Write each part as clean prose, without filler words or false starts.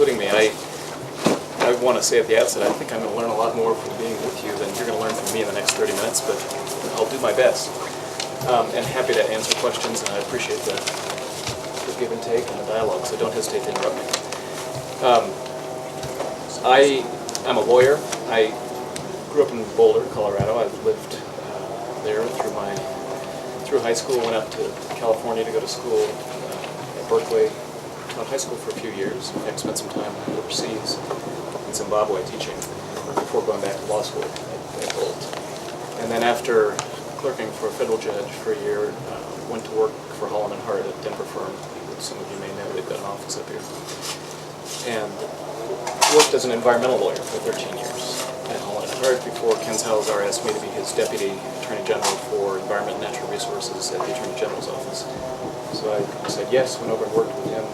including me. I want to say at the outset, I think I'm going to learn a lot more from being with you than you're going to learn from me in the next 30 minutes, but I'll do my best. And happy to answer questions, and I appreciate the give and take and the dialogue, so don't hesitate to interrupt me. I'm a lawyer. I grew up in Boulder, Colorado. I've lived there through high school, went up to California to go to school at Berkeley, taught high school for a few years, and spent some time overseas in Zimbabwe teaching before going back to law school at Bolt. And then after clerking for a federal judge for a year, went to work for Holland & Hart, a Denver firm that some of you may know. They've got an office up here. And worked as an environmental lawyer for 13 years at Holland & Hart before Ken Salazar asked me to be his Deputy Attorney General for Environment and Natural Resources at the Attorney General's office. So I said yes, went over and worked with him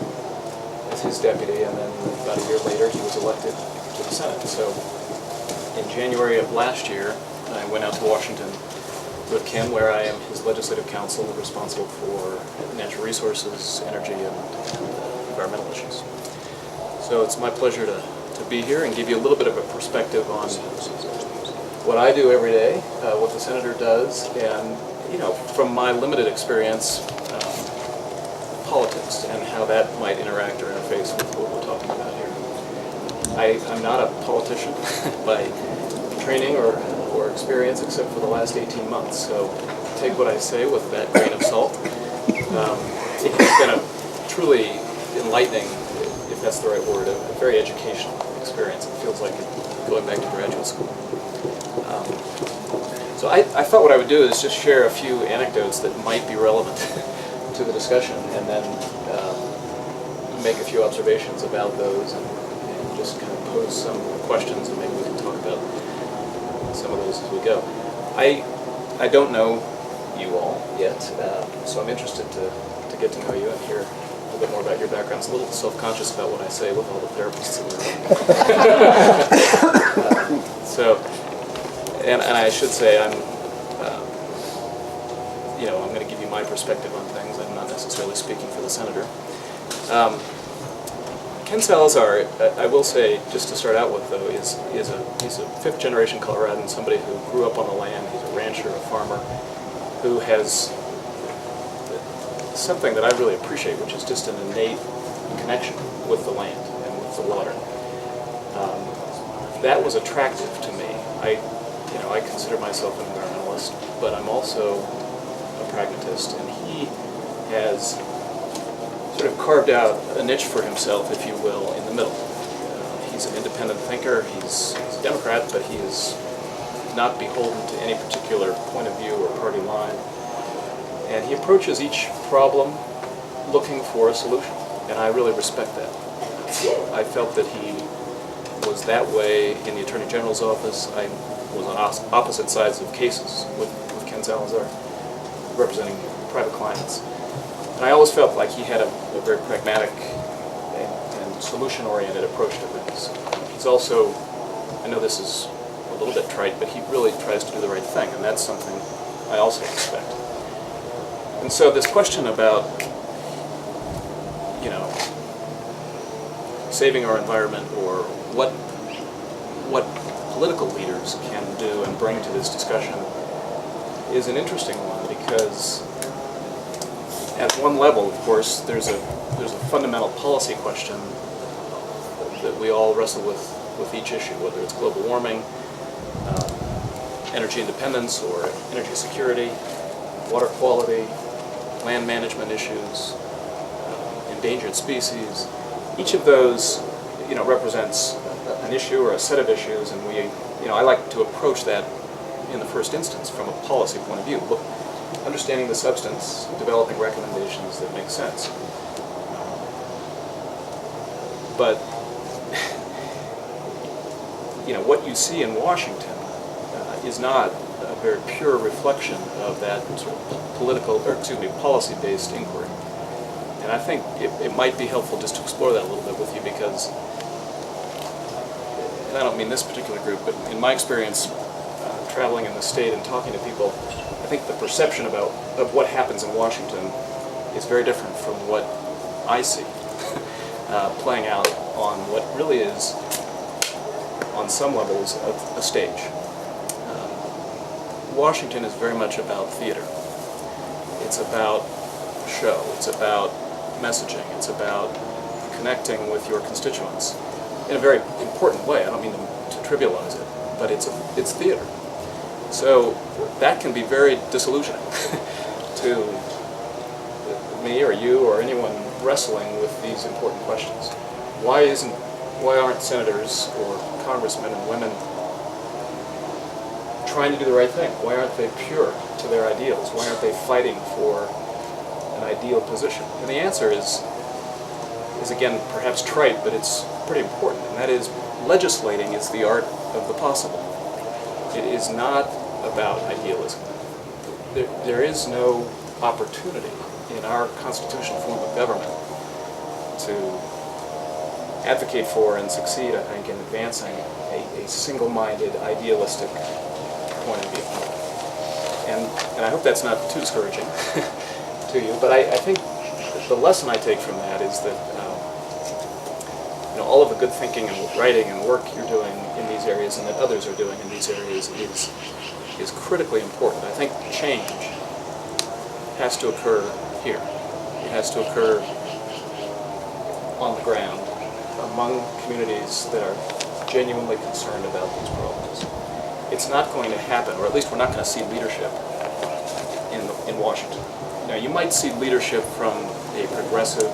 as his deputy, and then about a year later he was elected to the Senate. So in January of last year, I went out to Washington with Ken, where I am his legislative counsel responsible for natural resources, energy, and environmental issues. So it's my pleasure to be here and give you a little bit of a perspective on what I do every day, what the Senator does, and from my limited experience, politics and how that might interact or interface with what we're talking about here. I'm not a politician by training or experience except for the last 18 months, so take what I say with that grain of salt. It's been a truly enlightening, if that's the right word, a very educational experience. It feels like going back to graduate school. So I thought what I would do is just share a few anecdotes that might be relevant to the discussion, and then make a few observations about those, and just kind of pose some questions, and maybe we can talk about some of those as we go. I don't know you all yet, so I'm interested to get to know you and hear a little bit more about your backgrounds. A little self-conscious about what I say with all the therapists in the room. And I should say I'm going to give you my perspective on things. I'm not necessarily speaking for the Senator. Ken Salazar, I will say, just to start out with, though, he's a fifth-generation Coloradan, somebody who grew up on the land. He's a rancher, a farmer, who has something that I really appreciate, which is just an innate connection with the land and with the water. That was attractive to me. I consider myself an environmentalist, but I'm also a pragmatist, and he has sort of carved out a niche for himself, if you will, in the middle. He's an independent thinker. He's a Democrat, but he is not beholden to any particular point of view or party line. And he approaches each problem looking for a solution, and I really respect that. I felt that he was that way in the Attorney General's office. I was on opposite sides of cases with Ken Salazar, representing private clients. And I always felt like he had a very pragmatic and solution-oriented approach to things. He's also, I know this is a little bit trite, but he really tries to do the right thing, and that's something I also respect. And so this question about, saving our environment, or what political leaders can do and bring to this discussion, is an interesting one, because at one level, of course, there's a fundamental policy question that we all wrestle with each issue, whether it's global warming, energy independence, or energy security, water quality, land management issues, endangered species. Each of those, represents an issue or a set of issues, and I like to approach that in the first instance from a policy point of view. Look, understanding the substance, developing recommendations that make sense. But, what you see in Washington is not a very pure reflection of that sort of policy-based inquiry. And I think it might be helpful just to explore that a little bit with you, because, and I don't mean this particular group, but in my experience traveling in the state and talking to people, I think the perception of what happens in Washington is very different from what I see playing out on what really is, on some levels, a stage. Washington is very much about theater. It's about show. It's about messaging. It's about connecting with your constituents in a very important way. I don't mean to trivialize it, but it's theater. So that can be very disillusioning to me or you or anyone wrestling with these important questions. Why aren't senators or congressmen and women trying to do the right thing? Why aren't they pure to their ideals? Why aren't they fighting for an ideal position? And the answer is again perhaps trite, but it's pretty important, and that is legislating is the art of the possible. It is not about idealism. There is no opportunity in our constitutional form of government to advocate for and succeed, I think, in advancing a single-minded, idealistic point of view. And I hope that's not too discouraging to you, but I think the lesson I take from that is that all of the good thinking and writing and work you're doing in these areas and that others are doing in these areas is critically important. I think change has to occur here. It has to occur on the ground among communities that are genuinely concerned about these problems. It's not going to happen, or at least we're not going to see leadership in Washington. Now, you might see leadership from a progressive,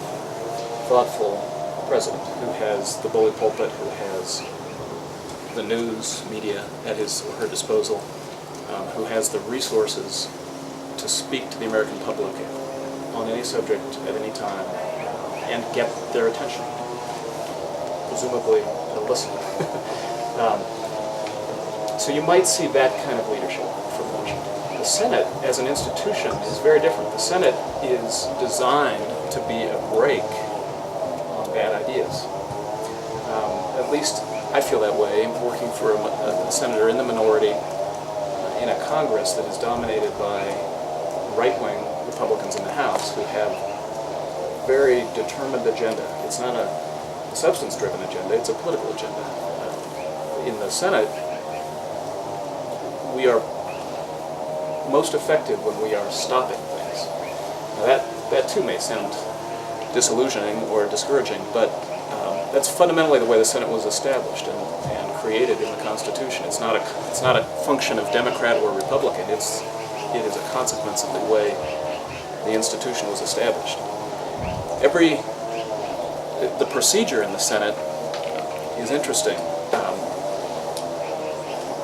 thoughtful president who has the bully pulpit, who has the news media at his or her disposal, who has the resources to speak to the American public on any subject at any time and get their attention. Presumably, they'll listen. So you might see that kind of leadership from Washington. The Senate, as an institution, is very different. The Senate is designed to be a brake on bad ideas. At least I feel that way, working for a senator in the minority in a Congress that is dominated by right-wing Republicans in the House who have a very determined agenda. It's not a substance-driven agenda, it's a political agenda. In the Senate, we are most effective when we are stopping things. Now that too may sound disillusioning or discouraging, but that's fundamentally the way the Senate was established and created in the Constitution. It's not a function of Democrat or Republican. It is a consequence of the way the institution was established. The procedure in the Senate is interesting.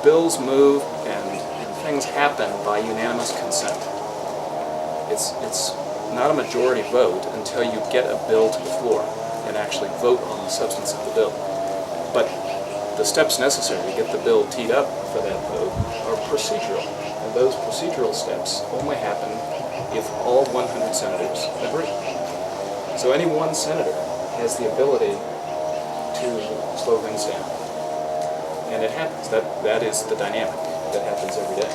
Bills move and things happen by unanimous consent. It's not a majority vote until you get a bill to the floor and actually vote on the substance of the bill. But the steps necessary to get the bill teed up for that vote are procedural. And those procedural steps only happen if all 100 senators agree. So any one senator has the ability to slow things down. And it happens. That is the dynamic that happens every day.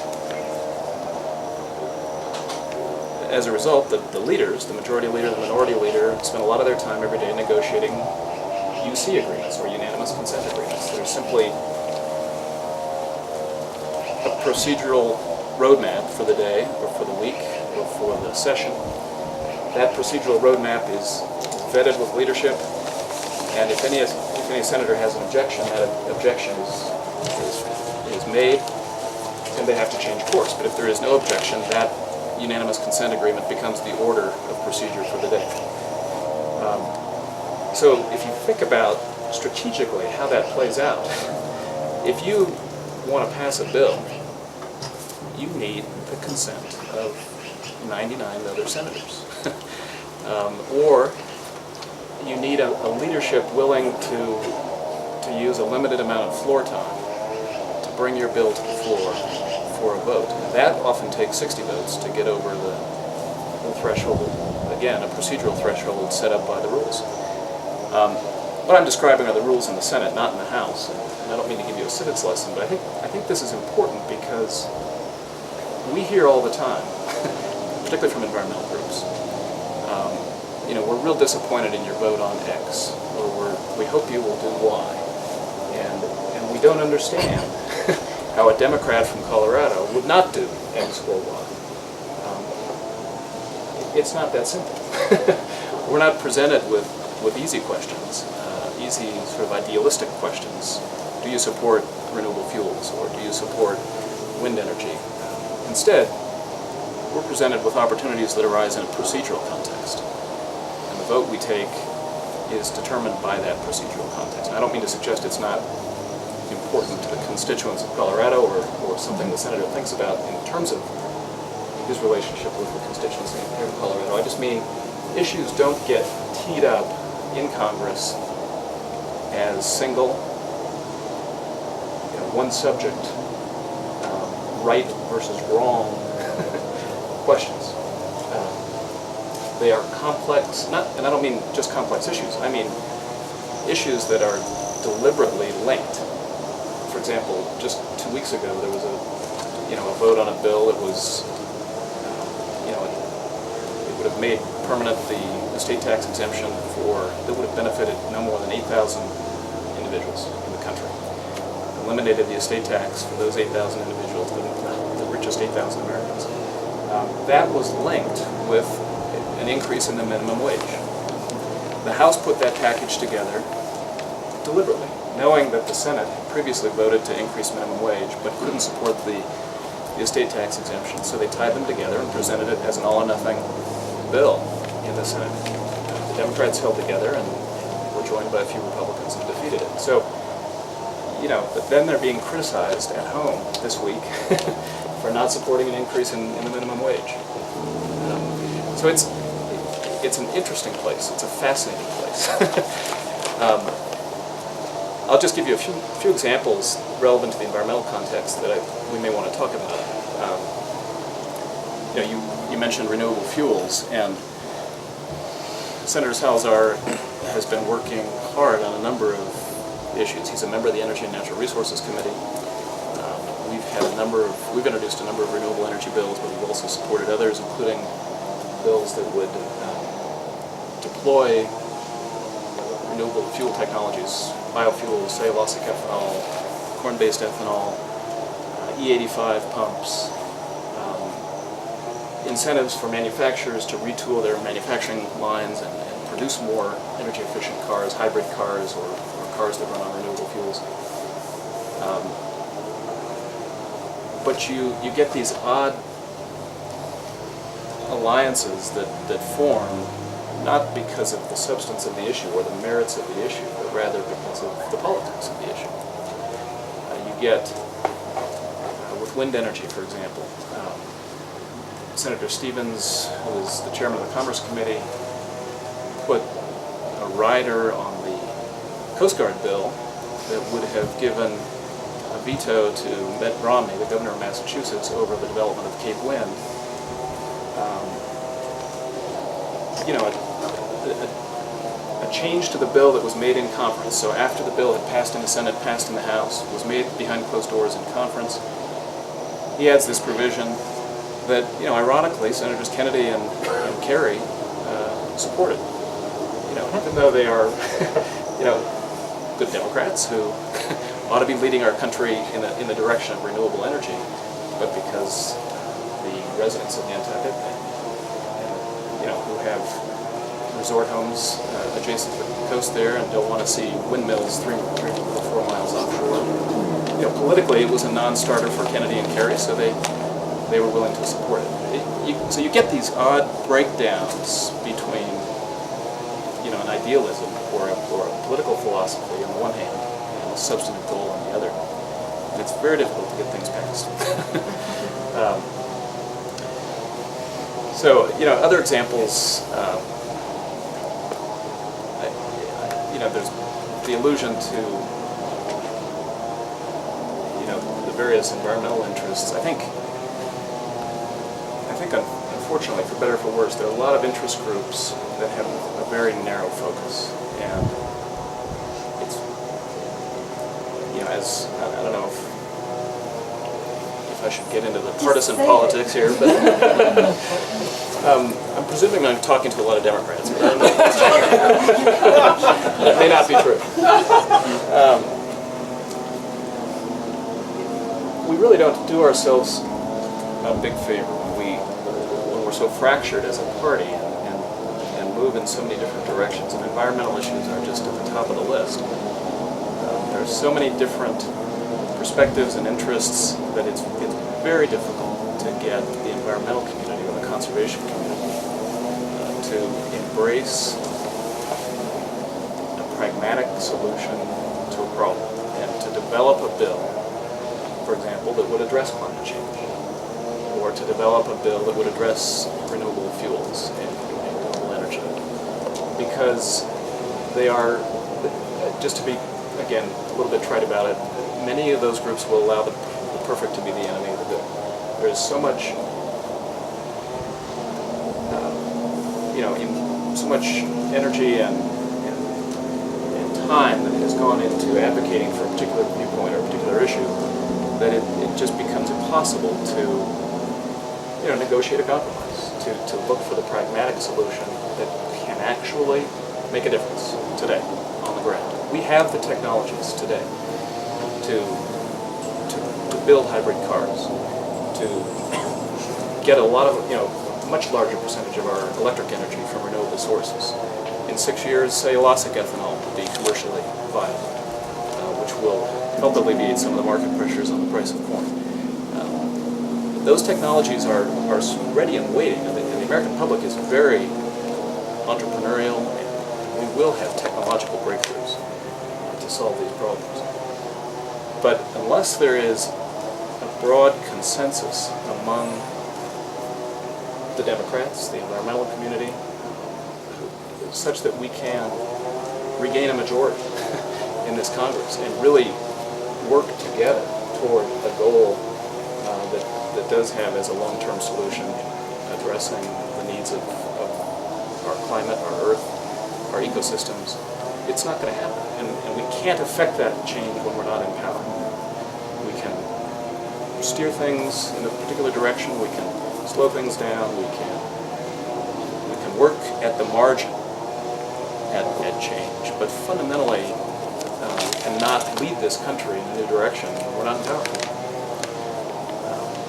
As a result, the leaders, the majority leader, the minority leader, spend a lot of their time every day negotiating UC agreements or unanimous consent agreements. They're simply a procedural roadmap for the day or for the week or for the session. That procedural roadmap is vetted with leadership, and if any senator has an objection, that objection is made, and they have to change course. But if there is no objection, that unanimous consent agreement becomes the order of procedure for the day. So if you think about strategically how that plays out, if you want to pass a bill, you need the consent of 99 other senators. Or you need a leadership willing to use a limited amount of floor time to bring your bill to the floor for a vote. That often takes 60 votes to get over the threshold, again, a procedural threshold set up by the rules. What I'm describing are the rules in the Senate, not in the House. And I don't mean to give you a civics lesson, but I think this is important because we hear all the time, particularly from environmental groups, we're real disappointed in your vote on X, or we hope you will do Y. And we don't understand how a Democrat from Colorado would not do X or Y. It's not that simple. We're not presented with easy questions, easy sort of idealistic questions. Do you support renewable fuels, or do you support wind energy? Instead, we're presented with opportunities that arise in a procedural context. And the vote we take is determined by that procedural context. And I don't mean to suggest it's not important to the constituents of Colorado, or something the senator thinks about in terms of his relationship with the constituency here in Colorado. I just mean issues don't get teed up in Congress as single, one subject, right versus wrong questions. They are complex, and I don't mean just complex issues, I mean issues that are deliberately linked. For example, just 2 weeks ago there was a vote on a bill that was, it would have made permanent the estate tax exemption that would have benefited no more than 8,000 individuals in the country. Eliminated the estate tax for those 8,000 individuals, the richest 8,000 Americans. That was linked with an increase in the minimum wage. The House put that package together deliberately, knowing that the Senate had previously voted to increase minimum wage but couldn't support the estate tax exemption, so they tied them together and presented it as an all-or-nothing bill in the Senate. The Democrats held together and were joined by a few Republicans and defeated it. So, but then they're being criticized at home this week for not supporting an increase in the minimum wage. So it's an interesting place. It's a fascinating place. I'll just give you a few examples relevant to the environmental context that we may want to talk about. You mentioned renewable fuels, and Senator Salazar has been working hard on a number of issues. He's a member of the Energy and Natural Resources Committee. We've introduced a number of renewable energy bills, but we've also supported others, including bills that would deploy renewable fuel technologies, biofuels, cellulosic ethanol, corn-based ethanol, E85 pumps, incentives for manufacturers to retool their manufacturing lines and produce more energy-efficient cars, hybrid cars, or cars that run on renewable fuels. But you get these odd alliances that form, not because of the substance of the issue or the merits of the issue, but rather because of the politics of the issue. You get, with wind energy, for example, Senator Stevens, who is the chairman of the Commerce Committee, put a rider on the Coast Guard bill that would have given a veto to Mitt Romney, the governor of Massachusetts, over the development of Cape Wind. A change to the bill that was made in conference. So after the bill had passed in the Senate, passed in the House, was made behind closed doors in conference, he adds this provision that, ironically, Senators Kennedy and Kerry supported. Even though they are, good Democrats who ought to be leading our country in the direction of renewable energy, but because the residents of Nantucket who have resort homes adjacent to the coast there and don't want to see windmills 3 or 4 miles offshore. Politically it was a non-starter for Kennedy and Kerry, so they were willing to support it. So you get these odd breakdowns between an idealism or a political philosophy on the one hand and a substantive goal on the other. And it's very difficult to get things passed. So, other examples, there's the allusion to, the various environmental interests. I think unfortunately, for better or for worse, there are a lot of interest groups that have a very narrow focus. And it's, I don't know if I should get into the partisan politics here, but I'm presuming I'm talking to a lot of Democrats, but I don't know. That may not be true. We really don't do ourselves a big favor when we're so fractured as a party and move in so many different directions. And environmental issues are just at the top of the list. There are so many different perspectives and interests that it's very difficult to get the environmental community or the conservation community to embrace a pragmatic solution to a problem and to develop a bill, for example, that would address climate change, or to develop a bill that would address renewable fuels and renewable energy. Because they are, just to be, again, a little bit trite about it, many of those groups will allow the perfect to be the enemy of the good. There is so much, so much energy and time that has gone into advocating for a particular viewpoint or a particular issue that it just becomes impossible to, negotiate a compromise, to look for the pragmatic solution that can actually make a difference today on the ground. We have the technologies today to build hybrid cars, to get a lot of, much larger percentage of our electric energy from renewable sources. In 6 years, cellulosic ethanol will be commercially viable, which will help alleviate some of the market pressures on the price of corn. Those technologies are ready and waiting, and the American public is very entrepreneurial, and we will have technological breakthroughs to solve these problems. But unless there is a broad consensus among the Democrats, the environmental community, such that we can regain a majority in this Congress and really work together toward a goal that does have as a long-term solution addressing the needs of our climate, our Earth, our ecosystems, it's not going to happen. And we can't affect that change when we're not in power. We can steer things in a particular direction, we can slow things down, we can work at the margin at change, but fundamentally cannot lead this country in a new direction when we're not in power.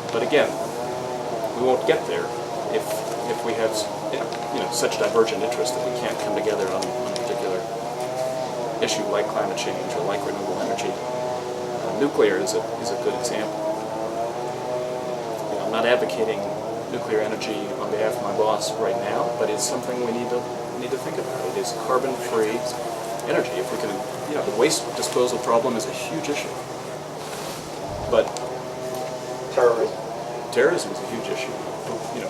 But again, we won't get there if we have such divergent interests that we can't come together on a particular issue like climate change or like renewable energy. Nuclear is a good example. I'm not advocating nuclear energy on behalf of my boss right now, but it's something we need to think about. It is carbon-free energy. If we can, the waste disposal problem is a huge issue. But terrorism is a huge issue.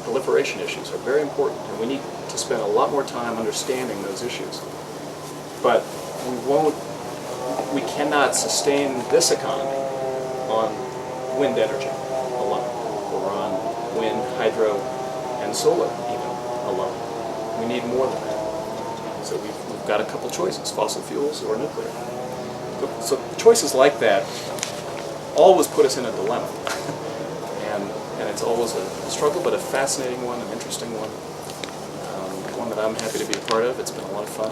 Proliferation issues are very important, and we need to spend a lot more time understanding those issues. But we cannot sustain this economy on wind energy alone, or on wind, hydro, and solar even alone. We need more than that. So we've got a couple choices, fossil fuels or nuclear. So choices like that always put us in a dilemma. and it's always a struggle, but a fascinating one, an interesting one. One that I'm happy to be a part of. It's been a lot of fun.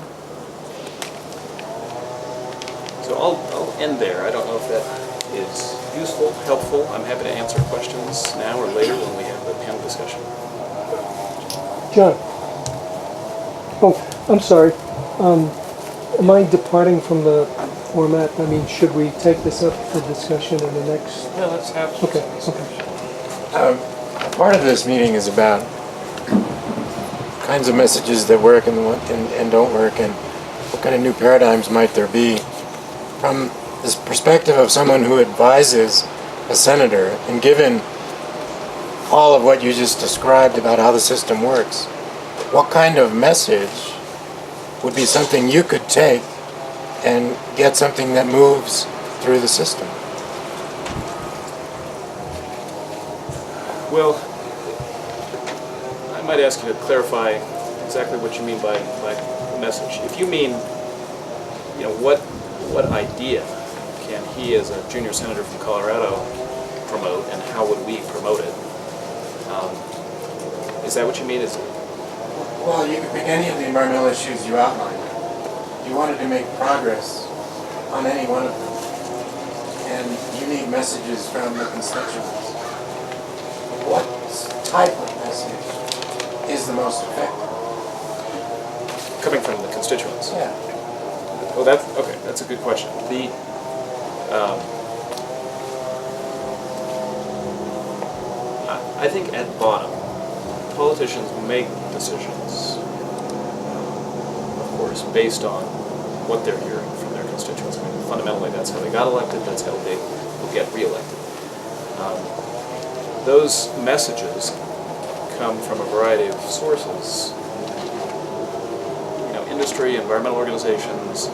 So I'll end there. I don't know if that is useful, helpful. I'm happy to answer questions now or later when we have the panel discussion. John. Oh, I'm sorry. Am I departing from the format? I mean, should we take this up for discussion in the next? Yeah, let's have Okay. Part of this meeting is about kinds of messages that work and don't work, and what kind of new paradigms might there be. From this perspective of someone who advises a senator, and given all of what you just described about how the system works, what kind of message would be something you could take and get something that moves through the system? Well, I might ask you to clarify exactly what you mean by message. If you mean, what idea can he, as a junior senator from Colorado, promote, and how would we promote it? Is that what you mean? Well, you could pick any of the environmental issues you outlined. You wanted to make progress on any one of them. And you need messages from the constituents. What type of message is the most effective? Coming from the constituents? Yeah. Well, that's a good question. I think at bottom, politicians make decisions, of course, based on what they're hearing from their constituents. I mean, fundamentally, that's how they got elected. That's how they will get reelected. Those messages come from a variety of sources. Industry, environmental organizations,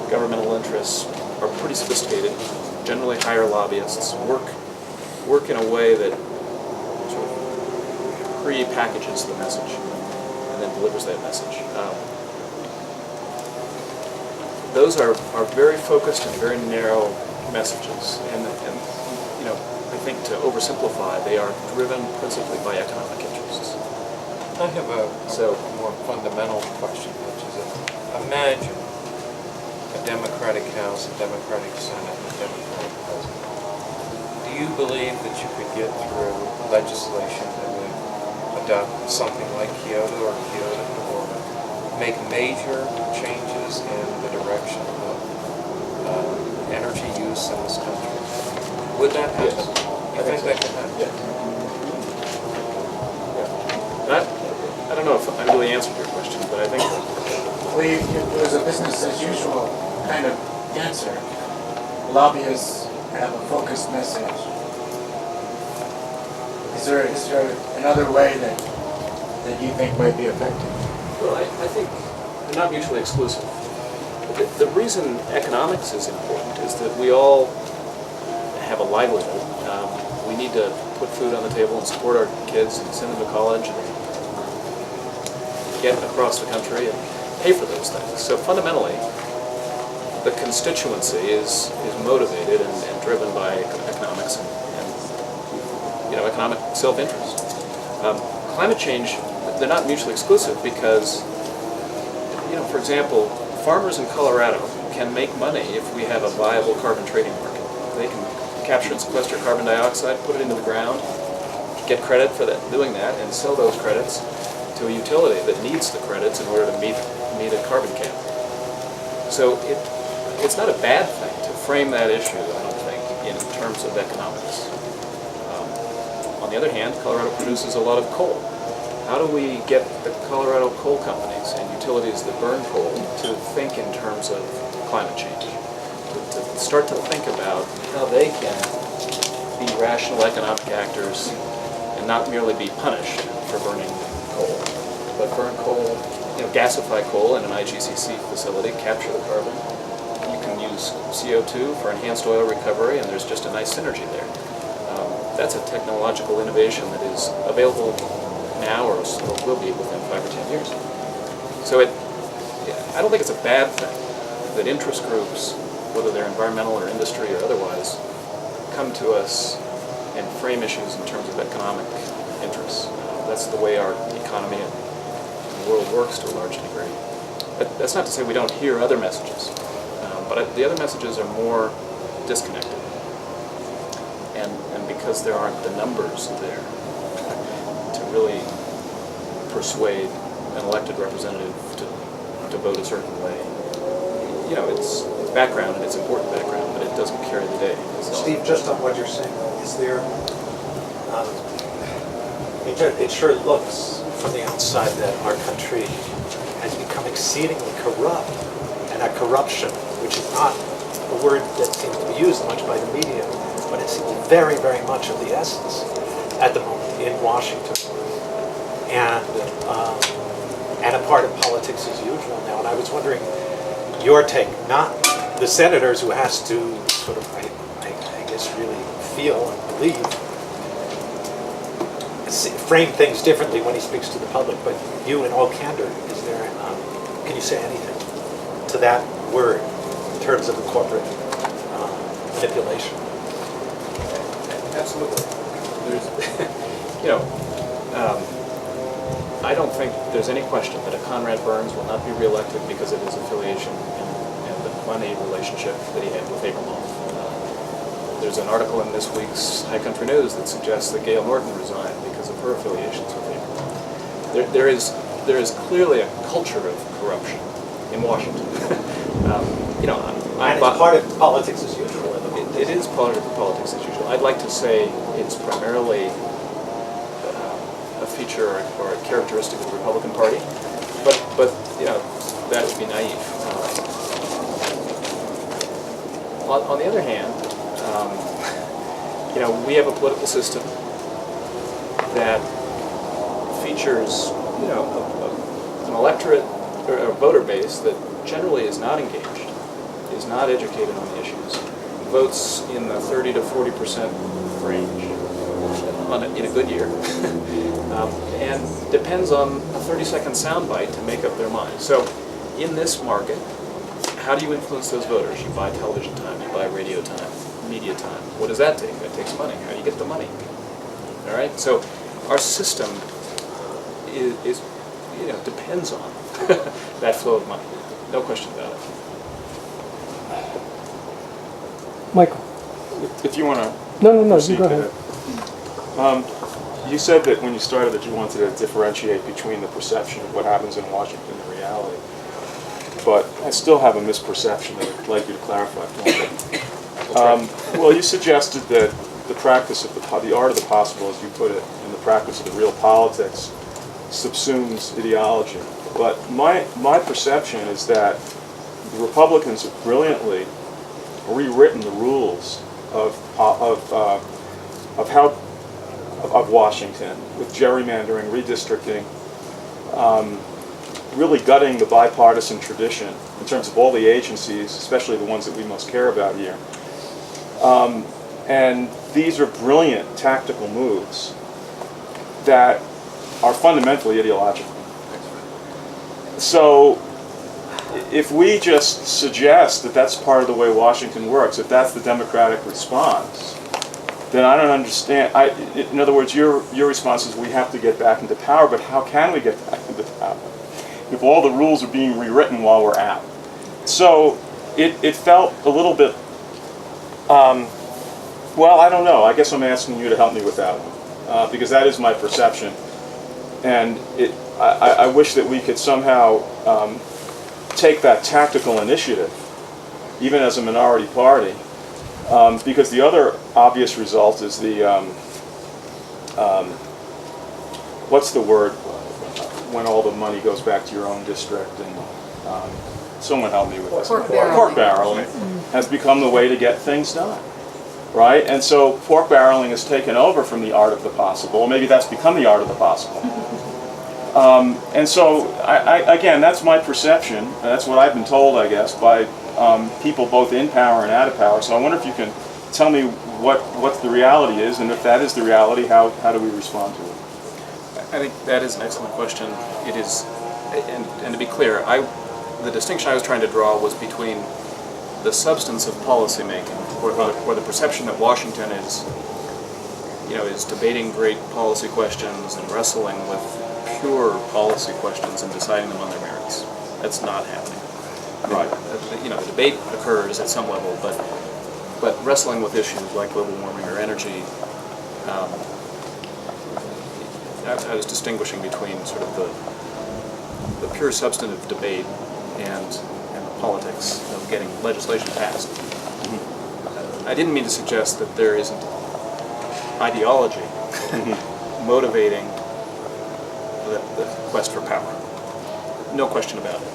governmental interests are pretty sophisticated. Generally, hire lobbyists. Work in a way that sort of pre-packages the message and then delivers that message. Those are very focused and very narrow messages, and I think to oversimplify, they are driven principally by economic interests. I have a more fundamental question, which is imagine a Democratic House, a Democratic Senate, and a Democratic President. Do you believe that you could get through legislation that would adopt something like Kyoto or make major changes in the direction of energy use in this country? Would that happen? Yes. You think that could happen? Yeah. I don't know if I really answered your question, but I think... Well, it was a business as usual kind of answer. Lobbyists have a focused message. Is there another way that you think might be effective? Well, I think they're not mutually exclusive. The reason economics is important is that we all have a livelihood. We need to put food on the table and support our kids and send them to college and get across the country and pay for those things. So fundamentally, the constituency is motivated and driven by economics and economic self-interest. Climate change, they're not mutually exclusive because, for example, farmers in Colorado can make money if we have a viable carbon trading market. They can capture and sequester carbon dioxide, put it into the ground, get credit for that, doing that, and sell those credits to a utility that needs the credits in order to meet a carbon cap. So it's not a bad thing to frame that issue, I don't think, in terms of economics. On the other hand, Colorado produces a lot of coal. How do we get the Colorado coal companies and utilities that burn coal to think in terms of climate change? To start to think about how they can be rational economic actors and not merely be punished for burning coal, but burn coal, gasify coal in an IGCC facility, capture the carbon. You can use CO2 for enhanced oil recovery, and there's just a nice synergy there. That's a technological innovation that is available now or will be within 5 or 10 years. So I don't think it's a bad thing that interest groups, whether they're environmental or industry or otherwise, come to us and frame issues in terms of economic interests. That's the way our economy and the world works to a large degree. But that's not to say we don't hear other messages. But the other messages are more disconnected. And because there aren't the numbers there to really persuade an elected representative to vote a certain way, it's background and it's important background, but it doesn't carry the day. Steve, just on what you're saying, is there, it sure looks from the outside that our country has become exceedingly corrupt, and that corruption, which is not a word that seems to be used much by the media, but it's very, very much of the essence at the moment in Washington. And a part of politics as usual now. And I was wondering your take, not the senators who has to sort of, I guess, really feel and believe, frame things differently when he speaks to the public, but you in all candor, can you say anything to that word in terms of the corporate manipulation? Absolutely. There's, I don't think there's any question that a Conrad Burns will not be reelected because of his affiliation and the money relationship that he had with Abramoff. There's an article in this week's High Country News that suggests that Gail Norton resigned because of her affiliations with Abramoff. There is clearly a culture of corruption in Washington. And it's part of politics as usual. It is part of politics as usual. I'd like to say it's primarily a feature or a characteristic of the Republican Party, but that would be naive. On the other hand, we have a political system that features an electorate or a voter base that generally is not engaged, is not educated on the issues, votes in the 30 to 40% range in a good year, and depends on a 30-second soundbite to make up their mind. So in this market, how do you influence those voters? You buy television time, you buy radio time, media time. What does that take? That takes money. How do you get the money? All right. So our system is depends on that flow of money. No question about it. Michael. If you want to No, you go ahead. You said that when you started that you wanted to differentiate between the perception of what happens in Washington and reality. But I still have a misperception that I'd like you to clarify for me. Well, you suggested that the practice of the art of the possible, as you put it, and the practice of the real politics subsumes ideology. But my perception is that the Republicans have brilliantly rewritten the rules of Washington with gerrymandering, redistricting, really gutting the bipartisan tradition in terms of all the agencies, especially the ones that we most care about here. And these are brilliant tactical moves that are fundamentally ideological. So if we just suggest that that's part of the way Washington works, if that's the democratic response, then I don't understand. In other words, your response is we have to get back into power, but how can we get back into power if all the rules are being rewritten while we're out? So it felt a little bit, well, I don't know. I guess I'm asking you to help me with that one, because that is my perception. And I wish that we could somehow take that tactical initiative, even as a minority party, because the other obvious result is the, what's the word when all the money goes back to your own district, and someone help me with this. Pork barreling. Pork barreling has become the way to get things done, right? And so pork barreling has taken over from the art of the possible, or maybe that's become the art of the possible. And so, again, that's my perception. That's what I've been told, I guess, by people both in power and out of power. So I wonder if you can tell me what the reality is, and if that is the reality, how do we respond to it? I think that is an excellent question. It is, and to be clear, the distinction I was trying to draw was between the substance of policy making, or the perception that Washington is debating great policy questions and wrestling with pure policy questions and deciding them on their merits. That's not happening. Right. The debate occurs at some level, but wrestling with issues like global warming or energy, I was distinguishing between sort of the pure substantive debate and the politics of getting legislation passed. I didn't mean to suggest that there isn't ideology motivating the quest for power. No question about it.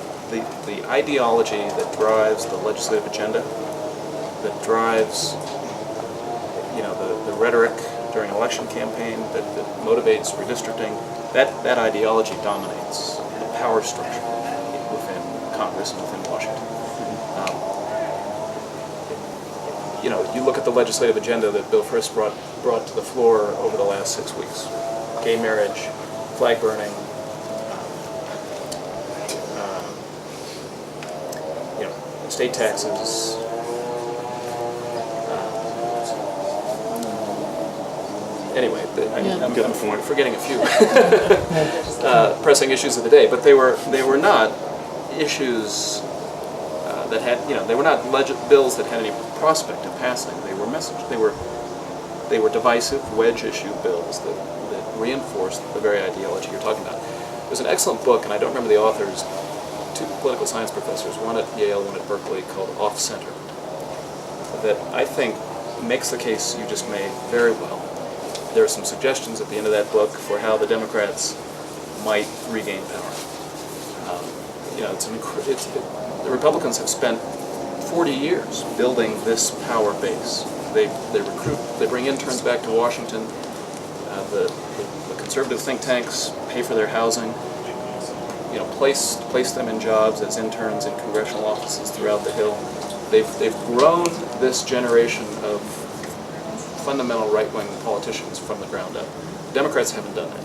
The ideology that drives the legislative agenda, that drives the rhetoric during an election campaign, that motivates redistricting, that ideology dominates the power structure within Congress and within Washington. You look at the legislative agenda that Bill Frist brought to the floor over the last 6 weeks. Gay marriage, flag burning, state taxes, anyway, I'm Get the point. forgetting a few pressing issues of the day, but they were not issues that had, they were not bills that had any prospect of passing. They were they were divisive wedge issue bills that reinforced the very ideology you're talking about. There's an excellent book, and I don't remember the authors, two political science professors, one at Yale, one at Berkeley, called Off Center, that I think makes the case you just made very well. There are some suggestions at the end of that book for how the Democrats might regain power. The Republicans have spent 40 years building this power base. They recruit, they bring interns back to Washington. The conservative think tanks pay for their housing. Place them in jobs as interns in congressional offices throughout the Hill. They've grown this generation of fundamental right-wing politicians from the ground up. Democrats haven't done that.